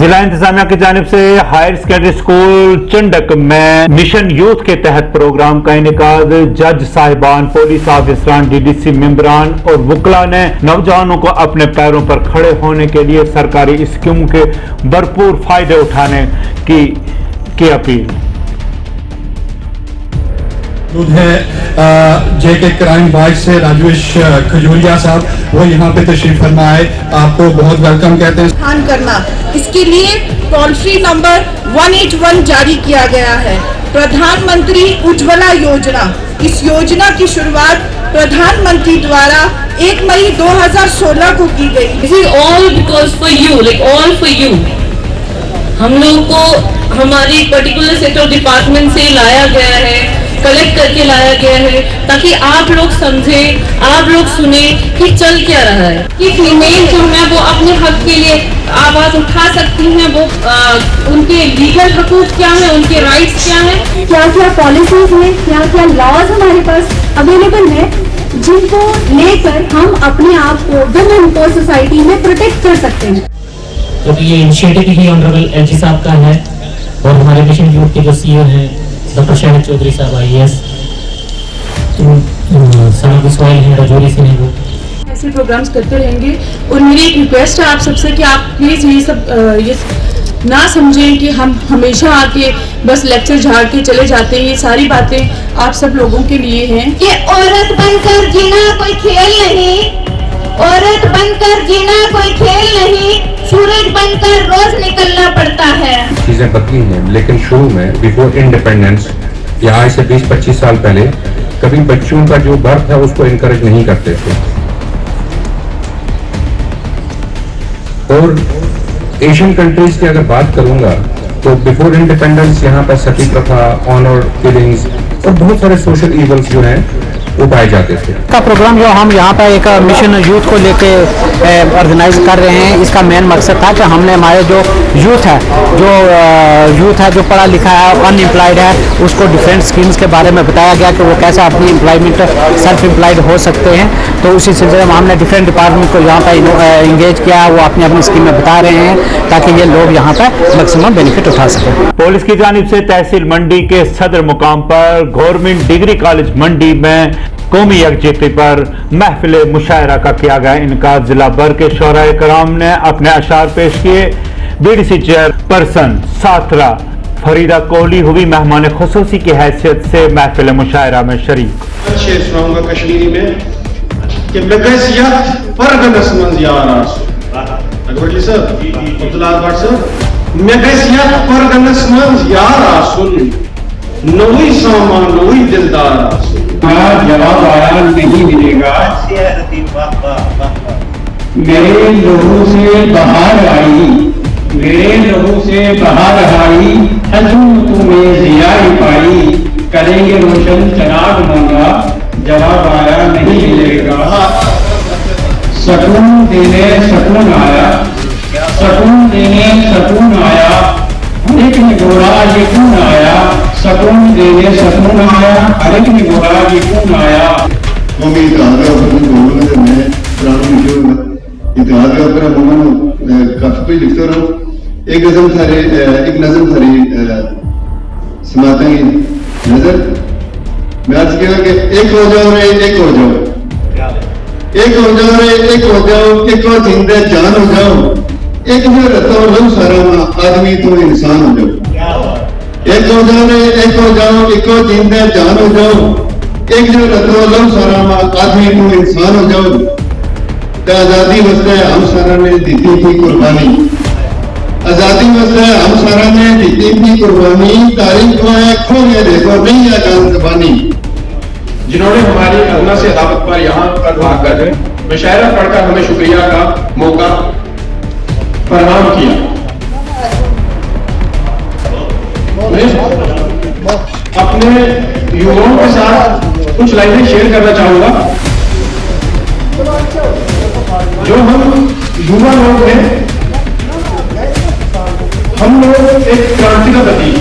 जिला इंतजामिया की जानिब से हायर सेकेंडरी स्कूल चंडक में मिशन यूथ के तहत प्रोग्राम का इनेकाद जज साहिबान, पुलिस ऑफिसरान, DDC मेंबरान और वकला ने नौजवानों को अपने पैरों पर खड़े होने के लिए सरकारी स्कीमों के भरपूर फायदे उठाने की अपील। JK क्राइम बाइट से राजेश खजूरिया साहब, वो यहाँ पे तशरीफ फरमा आए, आपको बहुत वेलकम कहते हैं। करना, इसके लिए टोल फ्री नंबर 181 जारी किया गया है। प्रधानमंत्री उज्ज्वला योजना, इस योजना की शुरुआत प्रधानमंत्री द्वारा 1 मई 2016 को की गई। This is all because for you, like all for you। हम लोगों को हमारी पर्टिकुलर सेक्टर डिपार्टमेंट से लाया गया है, कलेक्ट करके लाया गया है, ताकि आप लोग समझें, आप लोग सुने कि चल क्या रहा है, कि फीमेल जो है वो अपने हक के लिए आवाज उठा सकती हैं, वो उनके लीगल हकूक क्या है, उनके राइट्स क्या है, क्या क्या पॉलिसीज हैं, क्या क्या लॉज हमारे पास अवेलेबल है, जिनको लेकर हम अपने आप को वुमेन को सोसाइटी में प्रोटेक्ट कर सकते हैं। तो ये इनिशिएटिव ही ऑनरेबल LG साहब का है और हमारे मिशन यूथ के जो CEO हैं डॉक्टर शाहिद चौधरी साहब IAS, सना बिस्वाइल हैं, रजौरी से हैं, वो ऐसे प्रोग्राम्स करते रहेंगे। और मेरी एक रिक्वेस्ट है आप सबसे कि आप प्लीज़ ये सब ये ना समझें कि हम हमेशा आके बस लेक्चर झाड़ के चले जाते हैं। ये सारी बातें आप सब लोगों के लिए हैं कि औरत बनकर जीना कोई खेल नहीं, औरत बनकर जीना कोई खेल नहीं, सूरज बनकर रोज निकलना पड़ता है। चीजें बदली हैं, लेकिन शुरू में बिफोर इंडिपेंडेंस या आज से 20-25 साल पहले कभी बच्चों का जो बर्थ है उसको इनकरेज नहीं करते थे। और एशियन कंट्रीज की अगर बात करूंगा तो बिफोर इंडिपेंडेंस यहाँ पर सती प्रथा, ऑनर किलिंग्स और बहुत सारे सोशल इवल्स जो हैं वो पाए जाते थे। का प्रोग्राम जो हम यहाँ पर एक मिशन यूथ को लेके ऑर्गेनाइज कर रहे हैं, इसका मेन मकसद था कि हमने हमारे जो यूथ है जो पढ़ा लिखा है, अनएम्प्लॉयड है, उसको डिफरेंट स्कीम्स के बारे में बताया गया कि वो कैसे अपनी एम्प्लॉयमेंट सेल्फ एम्प्लॉयड हो सकते हैं। तो उसी सिलसिले में हमने डिफरेंट डिपार्टमेंट को यहाँ पर इंगेज किया, वो अपनी अपनी स्कीमें बता रहे हैं ताकि ये लोग यहाँ पर मैक्सिमम बेनिफिट उठा सकें। पुलिस की जानिब से तहसील मंडी के सदर मुकाम पर गवर्नमेंट डिग्री कॉलेज मंडी में कौमी यकजहती पर महफिल मुशायरा का किया गया इनकाद। जिला भर के शोराए कराम ने अपने अशार पेश किए। BDC चेयरपर्सन साथरा फरीदा कोहली हुई मेहमान खुसूसी की हैसियत से महफिल मुशायरा में शरीक। सुनाऊंगा कश्मीरी में कि मेगसियत परगनस मंज यारास अकबर साहब, अब्दुल्ला भट्ट साहब, मेगसियत परगनस मंज यारासुन नोई सामान नोई दिलदार। जवाब आया नहीं मिलेगा। मेरे लोगों से बाहर आई, मेरे लोगों से बाहर आई, हजूम तुम्हें जियाई पाई, करेंगे रोशन चराग मांगा, जवाब आया नहीं मिलेगा। सकून देने सकून आया, सकून देने सकून आया, एक निगोरा ये कौन आया, सकून देने सकून आया, एक निगोरा ये कौन आया। कौमी इतिहाद का मैं पुराना इतिहाद का अपना उन्होंने काफी कुछ लिखते रहो। एक नज़म थारी समाते नजर मैं आज कहा कि एक हो जाओ रे एक हो जाओ, एक हो जाओ रे एक हो जाओ, एक और जिंदे जान हो जाओ, एक जो रहता हो लो सारा आदमी तो इंसान हो जाओ। एक हो जाओ रे एक हो जाओ, एक और जिंदे जान हो जाओ, एक जो रहता हो लो सारा आदमी तो इंसान हो जाओ। आजादी वास्ते हम सारा ने दी थी कुर्बानी, आजादी वास्ते हम सारा ने दी थी कुर्बानी, तारीख में खोने देखो नहीं है जान जबानी। जिन्होंने हमारी अल्लाह से अदावत पर यहाँ तक आकर मुशायरा पढ़कर हमें शुक्रिया का मौका प्रदान किया। अपने युवाओं के साथ कुछ लाइनें शेयर करना चाहूंगा। जो हम युवा लोग हैं, हम लोग एक क्रांति का प्रतीक,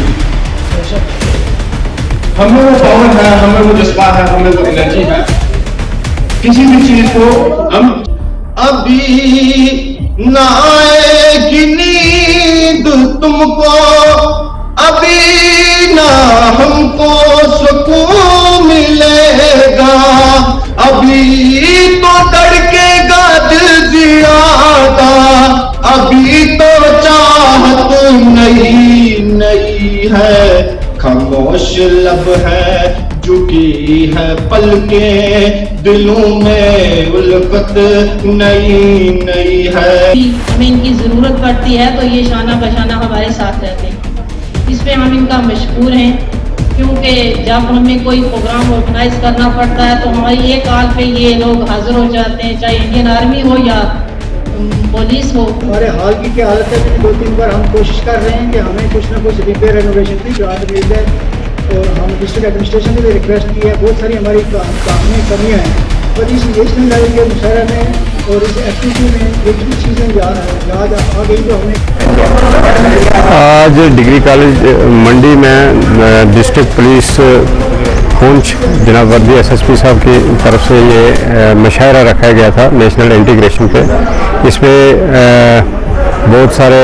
हमें वो पावर है, हमें वो जज्बा है, हमें वो एनर्जी है। किसी भी चीज को हम अभी ना आएगी नींद हमको अभी ना हमको सुकून मिलेगा, अभी तो धड़केगा दिल जियादा, अभी तो चाहत नई नई है, खामोश लब है झुकी है पलकें, दिलों में उल्फत नई नई है। हमें इनकी जरूरत पड़ती है तो ये शाना बशाना हमारे साथ रहते हैं, इस पे हम इनका मशकूर हैं, क्योंकि जब हमें कोई प्रोग्राम ऑर्गेनाइज करना पड़ता है तो हमारी एक कॉल पे ये लोग हाजिर हो जाते हैं, चाहे इंडियन आर्मी हो या पुलिस हो। हमारे हाल की क्या हालत है, 2-3 बार हम कोशिश कर रहे हैं कि हमें कुछ ना कुछ रिपेयर रेनोवेशन की जरूरत मिल जाए, और हम डिस्ट्रिक्ट एडमिनिस्ट्रेशन से भी रिक्वेस्ट की है। बहुत सारी हमारी काम में कमियाँ हैं, पर इस नेशनल लेवल के मुशायरे में और इस एक्टिविटी में एक भी चीज़ें याद आ गई जो हमें। आज डिग्री कॉलेज मंडी में डिस्ट्रिक्ट पुलिस पुंछ जनाब वर्दी एसएसपी साहब की तरफ से ये मुशायरा रखा गया था नेशनल इंटीग्रेशन पे। इसमें बहुत सारे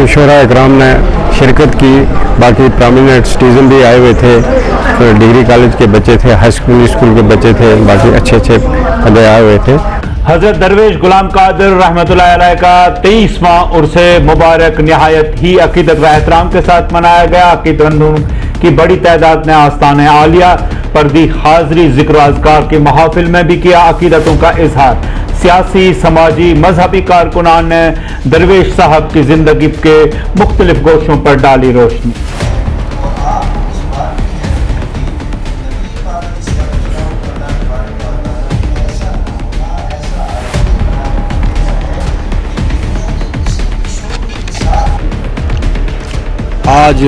शोरा इकराम ने शिरकत की, बाकी प्रोमिनेंट सिटीजन भी आए हुए थे, तो डिग्री कॉलेज के बच्चे थे, हाई स्कूल के बच्चे थे, बाकी अच्छे अच्छे बंदे आए हुए थे। हजरत दरवेश गुलाम कादिर रहमतुल्लाह अलैह का 23वां उर्स मुबारक निहायत ही अकीदत व एहतराम के साथ मनाया गया। अकीदतमंदों की बड़ी तादाद ने आस्ताने आलिया पर दी हाजिरी, जिक्र अज़कार की महफिल में भी किया अकीदतों का इजहार। सियासी, समाजी, मजहबी कारकुनान ने दरवेश साहब की जिंदगी के मुख्तलिफ गोशों पर डाली रोशनी। आज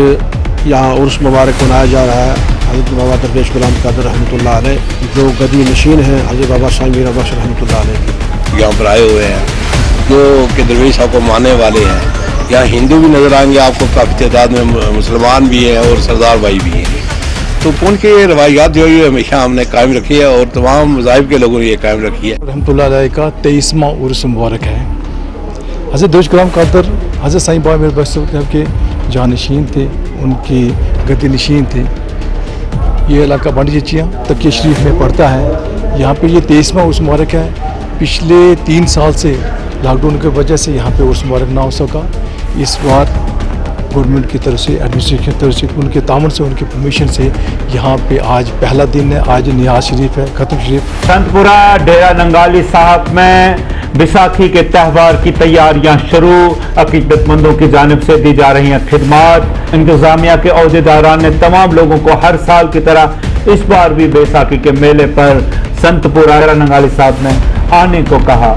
यहाँ उर्स मुबारक मनाया जा रहा है हज़रत बाबा दरवेश गुलाम कादिर रहमतुल्लाह अलैह, जो गदी नशीन हैं हज़रत बाबा साईं मीरा बख्श रहमतुल्लाह अलैह की। यहाँ पर आए हुए हैं जो कि दरवेश साहब को मानने वाले हैं। यहाँ हिंदू भी नज़र आएंगे आपको काफ़ी तादाद में, मुसलमान भी हैं और सरदार भाई भी हैं। तो पुंछ की रवायात जो है हमेशा हमने कायम रखी है और तमाम मज़ाहिब के लोगों ने ये कायम रखी है। रहमतुल्लाह अलैह का 23वां उर्स मुबारक है। हज़रत दरवेश गुलाम कादिर हज़रत साईं बाबा मीरा बख्श के जानशीन थे, उनकी गद्दी नशीन थे। ये इलाका बंडी चचियाँ तकिया शरीफ में पड़ता है। यहाँ पे ये 23वां उर्स मुबारक है। पिछले 3 साल से लॉकडाउन की वजह से यहाँ पे उर्स मुबारक ना हो सका। इस बार गवर्नमेंट की तरफ से, एडमिनिस्ट्रेशन की तरफ से, उनके तामन से, उनके परमिशन से यहाँ पे आज पहला दिन है। आज नियाज शरीफ है, खत्म शरीफ। संतपुरा डेरा नंगाली साहब में बैसाखी के त्यौहार की तैयारियां शुरू, अकीदतमंदों की जानिब से दी जा रही हैं खिदमात। इंतजामिया के अहदेदारान ने तमाम लोगों को हर साल की तरह इस बार भी बैसाखी के मेले पर संतपुरा डेरा नंगाली साहब ने आने को कहा।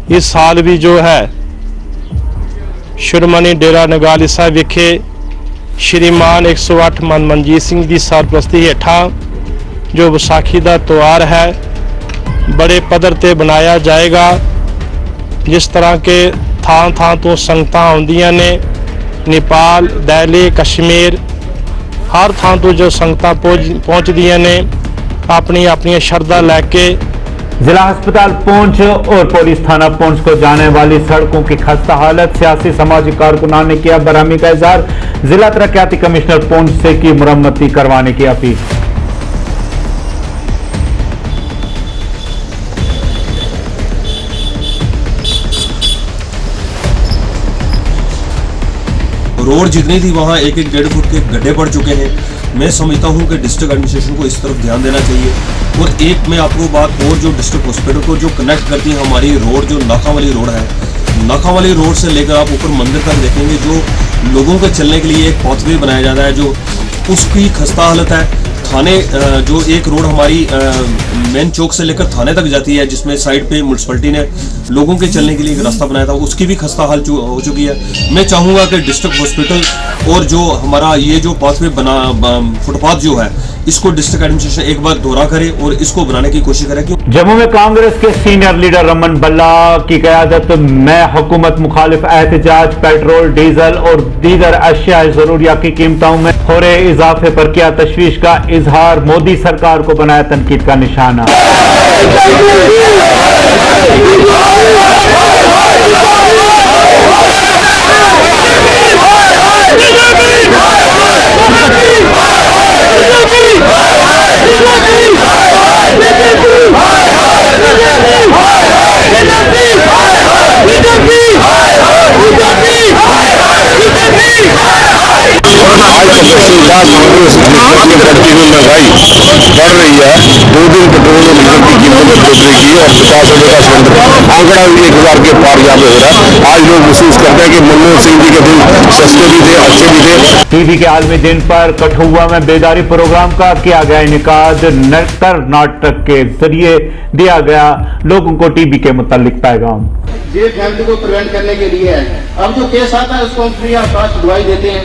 इस साल भी जो है ਸ਼ੁਰਮਨੀ डेरा नगाली साहब विखे श्रीमान 108 मन मनजीत सिंह की सरपरस्ती हेठा जो विसाखी का त्यौहार है बड़े पद्धर ते बनाया जाएगा। जिस तरह के थां थां तो संगतां आउंदियां ने, नेपाल, दिल्ली, कश्मीर, हर थां तो जो संगतां पहुँचदियां ने अपनी अपनी शरधा लैके। जिला अस्पताल पुंछ और पुलिस थाना पुंछ को जाने वाली सड़कों की खस्ता हालत, सियासी समाजी कारकुनान ने किया बरहमी का इजहार। जिला तरक्याती कमिश्नर पुंछ से की मुरम्मती करवाने की अपील। रोड जितनी थी वहाँ 1-1.5 फुट के गड्ढे पड़ चुके हैं। मैं समझता हूँ कि डिस्ट्रिक्ट एडमिनिस्ट्रेशन को इस तरफ ध्यान देना चाहिए। और एक मैं आपको बात और, जो डिस्ट्रिक्ट हॉस्पिटल को जो कनेक्ट करती है हमारी रोड, जो नाखा वाली रोड है, नाखा वाली रोड से लेकर आप ऊपर मंदिर तक देखेंगे जो लोगों के चलने के लिए एक पाथवे बनाया जाता है, जो उसकी खस्ता हालत है। थाने जो एक रोड हमारी मेन चौक से लेकर थाने तक जाती है, जिसमें साइड पे म्यूनसिपैलिटी ने लोगों के चलने के लिए एक रास्ता बनाया था, उसकी भी खस्ता हाल हो चुकी है। मैं चाहूँगा कि डिस्ट्रिक्ट हॉस्पिटल और जो हमारा ये जो पाथवे बना फुटपाथ जो है, इसको डिस्ट्रिक्ट एडमिनिस्ट्रेशन एक बार दौरा करे और इसको बनाने की कोशिश करे। जम्मू में कांग्रेस के सीनियर लीडर रमन बल्ला की क़यादत में हुकूमत मुखालिफ एहतजाज पेट्रोल, डीजल और दीगर अशिया ज़रूरिया की कीमतों में हो रहे इजाफे पर किया तशवीश का इजहार, मोदी सरकार को बनाया तनकीद का निशाना। बढ़ रही है। 2 दिन पेट्रोल और डीजल की कीमत में बढ़ोतरी की और 50 रुपए का सिलेंडर आंकड़ा भी 1000 के पार यहाँ पे हो रहा है। आज लोग महसूस करते हैं कि मनमोहन सिंह जी के दिन सस्ते भी थे, अच्छे भी थे। टीबी के आलमी दिन पर कठुआ में बेदारी प्रोग्राम का किया गया इनेकाद, नुक्कड़ नाटक के जरिए दिया गया लोगों को टीबी के मुतालिक पैगाम। ये फैमिली को प्रिवेंट करने के लिए है। अब जो केस आता है उसको हम फ्री ऑफ कॉस्ट दवाई देते हैं,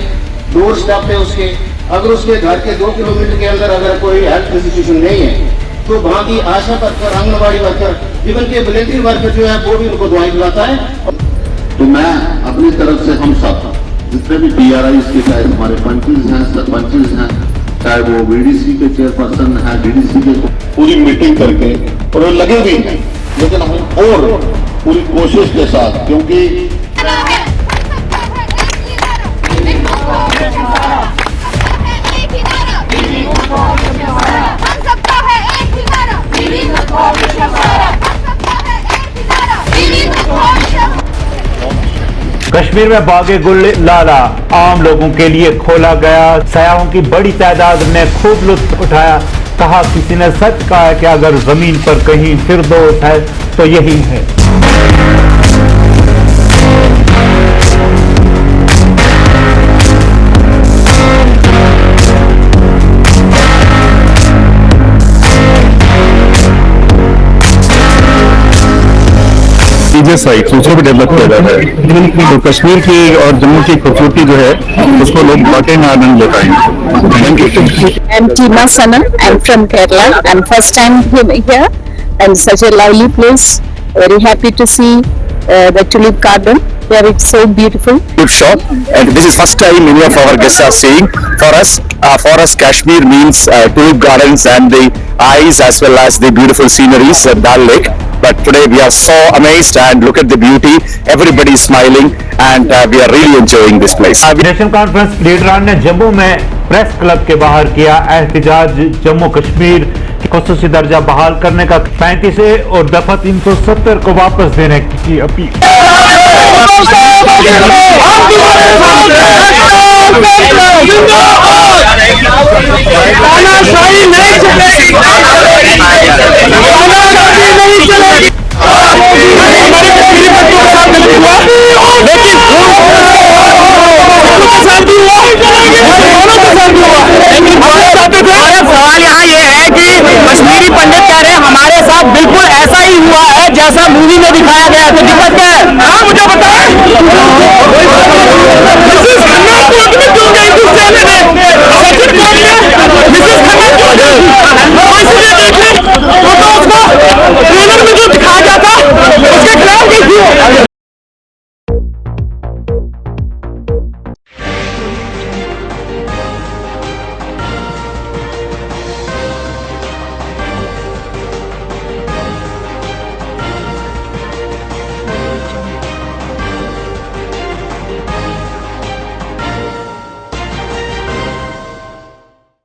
डोर स्टॉप पे उसके। अगर उसके घर के 2 किलोमीटर के अंदर अगर कोई हेल्थ इंस्टीट्यूशन नहीं है तो वहाँ की आशा वर्कर, आंगनबाड़ी वर्कर, इवन के वॉलंटियर वर्कर जो है वो भी उनको दवाई दिलाता है। तो मैं अपनी तरफ से हम सब जितने भी PRIs के चाहे हमारे पंचेस हैं, सरपंचेस हैं, चाहे वो VDC के चेयरपर्सन है, DDC के, पूरी मीटिंग करके और लगे भी हैं, लेकिन हम और पूरी कोशिश के साथ, क्योंकि कश्मीर में बागे गुल लाला आम लोगों के लिए खोला गया। सयाहों की बड़ी तादाद ने खूब लुत्फ उठाया। कहा, किसी ने सच कहा है कि अगर जमीन पर कहीं फिरदौस है तो यही है। साइट दूसरों को डेवलप किया जाता है, तो कश्मीर की और जम्मू की खूबसूरती जो है उसको लोग वाकई में आनंद ले पाएंगे। I'm Tima Sanam. I'm from Kerala. I'm first time here and such a lovely place. Very happy to see the tulip garden where it's so beautiful. Good shop, and this is first time many of our guests are saying. For us Kashmir means tulip gardens and the eyes as well as the beautiful sceneries at Dal Lake. But today we are so amazed and look at the beauty. Everybody is smiling and we are really enjoying this place. National Conference लीडरान ने जम्मू में press club के बाहर किया एहतजाज। जम्मू कश्मीर खुसूसी दर्जा बहाल करने का 35A और दफा 370 को वापस देने की अपील। सवाल यहाँ ये है कि कश्मीरी पंडित कह रहे हैं हमारे साथ बिल्कुल ऐसा ही हुआ है जैसा मूवी में दिखाया गया। तो दिक्कत क्या है? हाँ मुझे बताएं। मिसेस खन्ना को अपने क्यों गई गुस्से में?